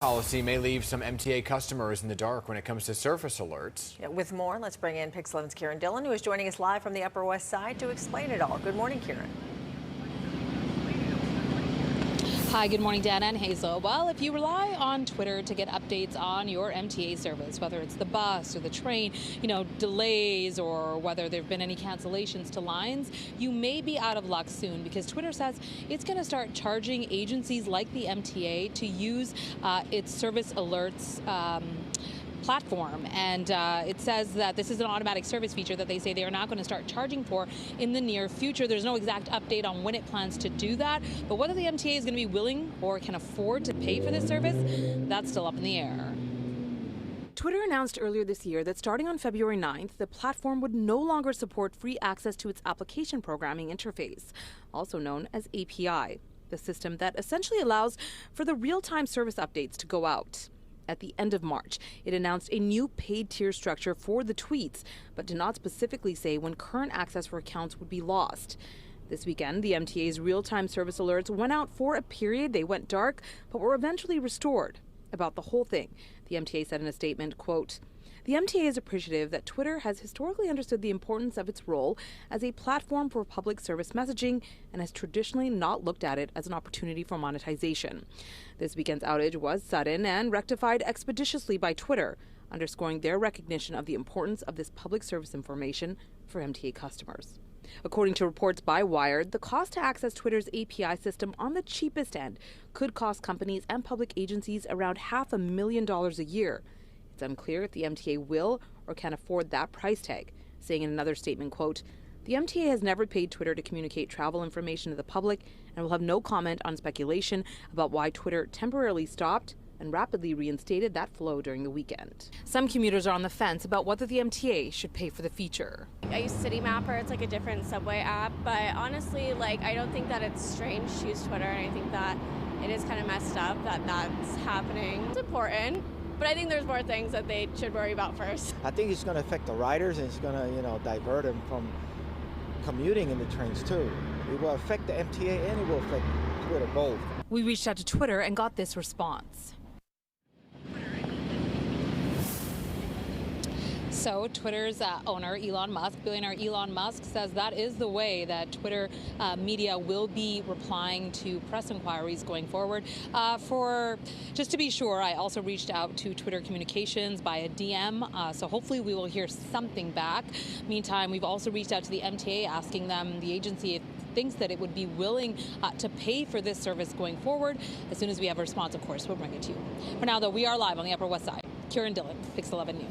Policy may leave some MTA customers in the dark when it comes to surface alerts. Yeah, with more, let's bring in Pix 11's Kieran Dillon, who is joining us live from the Upper West Side to explain it all. Good morning, Kieran. Hi, good morning, Dana and Hazel. Well, if you rely on Twitter to get updates on your MTA service, whether it's the bus or the train, delays or whether there have been any cancellations to lines, you may be out of luck soon because Twitter says it's going to start charging agencies like the MTA to use its service alerts platform, and it says that this is an automatic service feature that they say they are not going to start charging for in the near future. There's no exact update on when it plans to do that, but whether the MTA is going to be willing or can afford to pay for this service, that's still up in the air. Twitter announced earlier this year that starting on February 9th, the platform would no longer support free access to its application programming interface, also known as API, the system that essentially allows for the real-time service updates to go out. At the end of March, it announced a new paid tier structure for the tweets, but did not specifically say when current access for accounts would be lost. This weekend, the MTA's real-time service alerts went out for a period. They went dark, but were eventually restored. About the whole thing, the MTA said in a statement, quote, "The MTA is appreciative that Twitter has historically understood the importance of its role as a platform for public service messaging and has traditionally not looked at it as an opportunity for monetization. This weekend's outage was sudden and rectified expeditiously by Twitter, underscoring their recognition of the importance of this public service information for MTA customers." According to reports by Wired, the cost to access Twitter's API system on the cheapest end could cost companies and public agencies around $500,000 a year. It's unclear if the MTA will or can afford that price tag, saying in another statement, quote, "The MTA has never paid Twitter to communicate travel information to the public and will have no comment on speculation about why Twitter temporarily stopped and rapidly reinstated that flow during the weekend." Some commuters are on the fence about whether the MTA should pay for the feature. I use City Mapper. It's like a different subway app, but honestly, I don't think that it's strange to use Twitter, and I think that it is kind of messed up that that's happening. It's important, but I think there's more things that they should worry about first. I think it's going to affect the riders, and it's going to, divert them from commuting in the trains too. It will affect the MTA and it will affect Twitter both. We reached out to Twitter and got this response. So Twitter's owner, billionaire Elon Musk, says that is the way that Twitter media will be replying to press inquiries going forward. Just to be sure, I also reached out to Twitter Communications by a DM, so hopefully we will hear something back. Meantime, we've also reached out to the MTA asking them, the agency, if thinks that it would be willing to pay for this service going forward. As soon as we have a response, of course, we'll bring it to you. For now, though, we are live on the Upper West Side. Kieran Dillon, Pix 11 News.